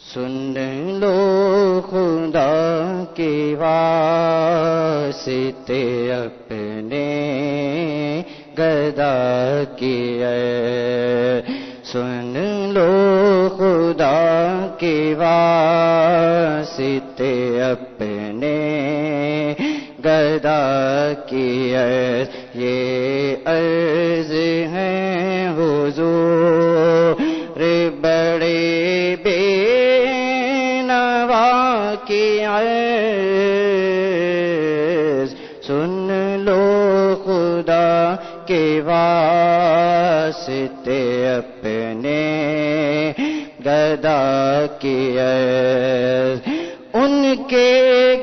سن لو خدا کے واسطے اپنے گدا کی سن لو خدا کے واسطے اپنے گدا کی یہ عرض ہے حضور بڑے بے نوا کی عرض سن لو خدا کے واسطے اپنے گدا کی عرض ان کے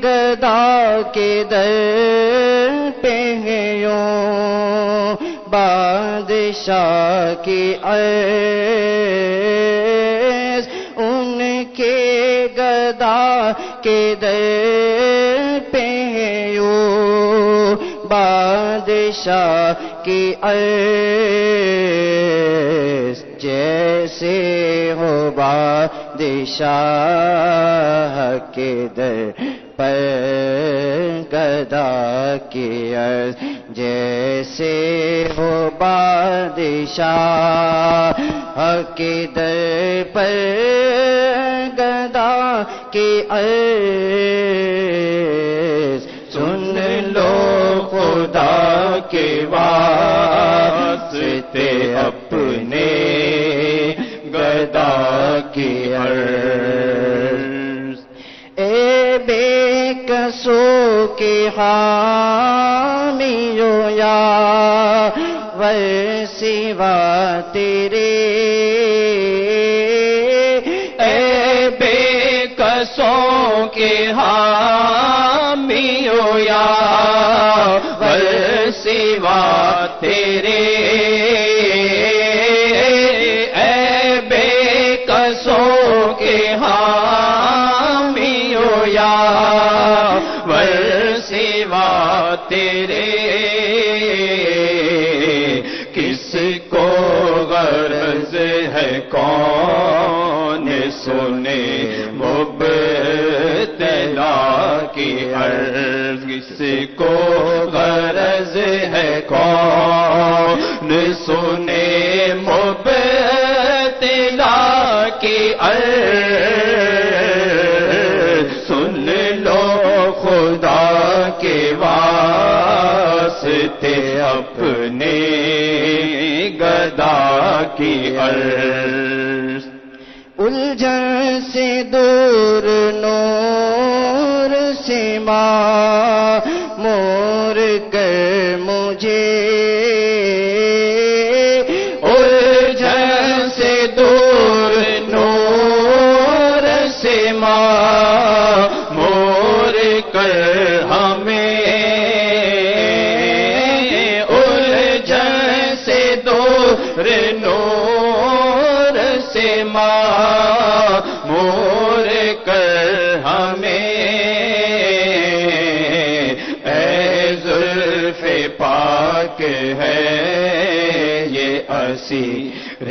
گدا کے در پہ یوں بادشاہ کی عرض ان کے گدا کے در پہ یوں بادشاہ کی عرض جیسے ہو بادشاہ کے در پر گدا کی عرض جیسے ہو بادشاہ کے در پر گدا کی عرض سن لو خدا کے واسطے اپنے گدا کی عرض اے بے کسو کے حامیو یا سوا تیرے اے بے کسوں کے حامیو یا سوا تیرے اے بے کسوں کے حامیو یا سوا تیرے کس کو غرض ہے کون سنے مبتلا کی عرض کس کو غرض ہے کون سنے مبتلا کی عرض سن لو خدا کے واسطے اپنے گدا کی عرض الجھن سے دور نور سے مور کر مجھے الجھن سے دور نور سے مور کر ہمیں الجھن سے دور نور سے مور کر ہمیں اے زلف پاک ہے یہ اسیر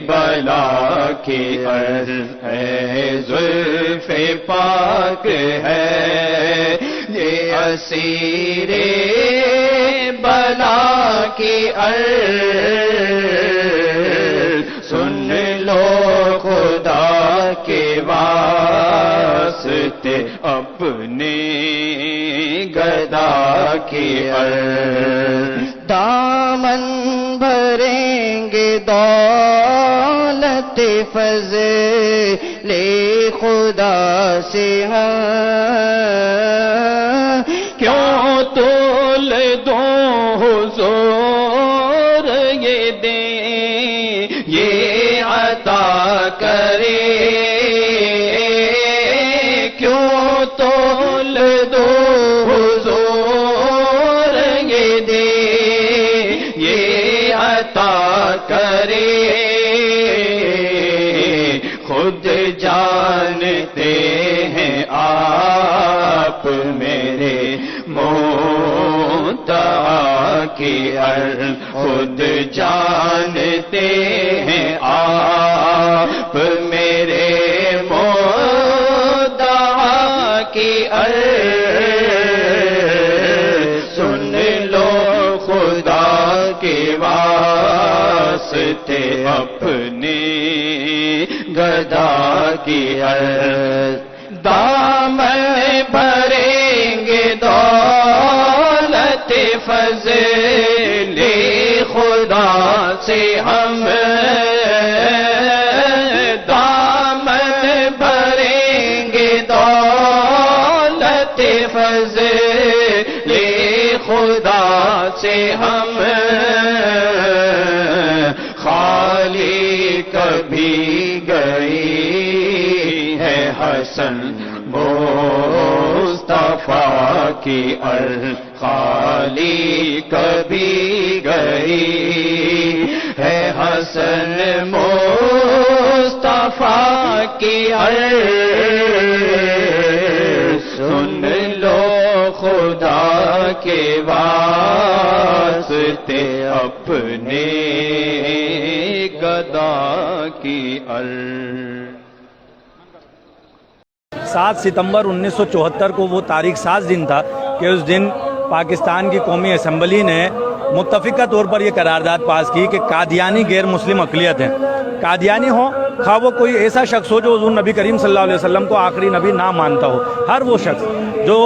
بلا کی عرض اے زلف پاک ہے یہ اسیر بلا کی عرض سن لو خدا کے واسطے اپنے گدا کی عرض دامن بھریں گے دولت فضل خدا سے کیوں تول دوں حضور یہ دیں یہ عطا کرے کیوں تول دو حضور یہ دیں یہ عطا کرے خود جانتے ہیں آپ میرے مدعا کی عرض خود جانتے ہیں آپ میرے کی عرض سن لو خدا کے واسطے اپنے گدا کی عرض دامن بھریں گے دولت فضل خدا سے ہم دامن بھریں گے دولت فضل خدا سے ہم خالی کبھی گئی ہے حسن مصطفیٰ کی عرض خالی کبھی گئی ہے حسن مصطفیٰ کی عرض سن لو خدا کے واسطے اپنے گدا کی عرض 7 ستمبر 1974 کو وہ تاریخ ساز دن تھا کہ اس دن پاکستان کی قومی اسمبلی نے متفقہ طور پر یہ قرارداد پاس کی کہ قادیانی غیر مسلم اقلیت ہیں، قادیانی ہو خواہ وہ کوئی ایسا شخص ہو جو حضور نبی کریم صلی اللہ علیہ وسلم کو آخری نبی نہ مانتا ہو، ہر وہ شخص جو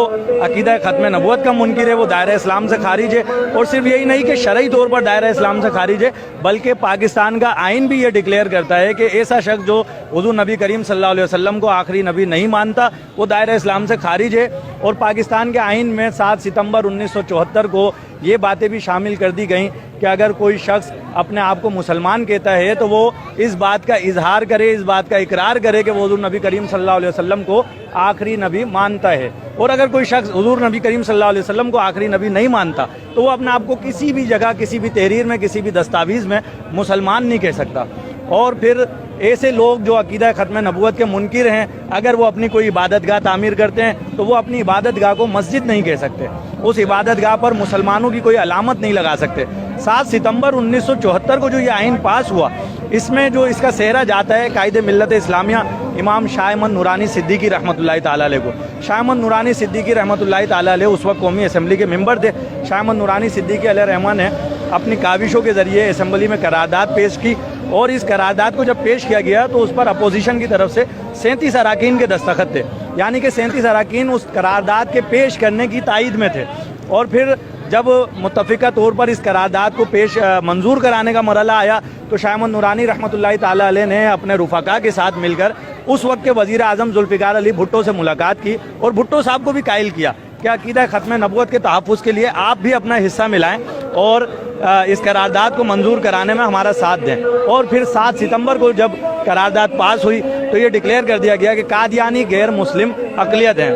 عقیدہ ختم نبوت کا منکر ہے وہ دائرہ اسلام سے خارج ہے، اور صرف یہی نہیں کہ شرعی طور پر دائرہ اسلام سے خارج ہے بلکہ پاکستان کا آئین بھی یہ ڈکلیئر کرتا ہے کہ ایسا شخص جو حضور نبی کریم صلی اللہ علیہ وسلم کو آخری نبی نہیں مانتا وہ دائرہ اسلام سے خارج ہے۔ اور پاکستان کے آئین میں 7 ستمبر 1974 کو یہ باتیں بھی شامل کر دی گئیں کہ اگر کوئی شخص اپنے آپ کو مسلمان کہتا ہے تو وہ اس بات کا اظہار کرے، اس بات کا اقرار کرے کہ وہ حضور نبی کریم صلی اللہ علیہ وسلم کو آخری نبی مانتا ہے، اور اگر کوئی شخص حضور نبی کریم صلی اللہ علیہ وسلم کو آخری نبی نہیں مانتا تو وہ اپنے آپ کو کسی بھی جگہ، کسی بھی تحریر میں، کسی بھی دستاویز میں مسلمان نہیں کہہ سکتا۔ اور پھر ایسے لوگ جو عقیدہ ختم نبوت کے منکر ہیں اگر وہ اپنی کوئی عبادت گاہ تعمیر کرتے ہیں تو وہ اپنی عبادت گاہ کو مسجد نہیں کہہ سکتے، اس عبادت گاہ پر مسلمانوں کی کوئی علامت نہیں لگا سکتے۔ 7 ستمبر 1974 کو جو یہ آئین پاس ہوا اس میں جو اس کا سہرا جاتا ہے قائد ملت اسلامیہ امام شاہ احمد نورانی صدیقی رحمۃ اللہ تعالیٰ علیہ کو۔ شاہ احمد نورانی صدیقی رحمۃ اللہ تعالیٰ علیہ اس وقت قومی اسمبلی کے ممبر تھے۔ شاہ احمد نورانی صدیقی علیہ رحمٰن نے اپنی کاوشوں کے ذریعے اسمبلی میں قرارداد پیش کی، اور اس قرارداد کو جب پیش کیا گیا تو اس پر اپوزیشن کی طرف سے 37 اراکین کے دستخط تھے، یعنی کہ 37 اراکین اس قرارداد کے پیش کرنے کی تائید میں تھے۔ اور پھر جب متفقہ طور پر اس قرارداد کو منظور کرانے کا مرحلہ آیا تو شاہ احمد نورانی رحمۃ اللہ تعالیٰ علیہ نے اپنے رفقا کے ساتھ مل کر اس وقت کے وزیر اعظم ذوالفقار علی بھٹو سے ملاقات کی، اور بھٹو صاحب کو بھی قائل کیا کہ عقیدہ ختم نبوت کے تحفظ کے لیے آپ بھی اپنا حصہ ملائیں اور اس قرارداد کو منظور کرانے میں ہمارا ساتھ دیں۔ اور پھر 7 ستمبر کو جب قرارداد پاس ہوئی تو یہ ڈکلیئر کر دیا گیا کہ قادیانی غیر مسلم اقلیت ہیں۔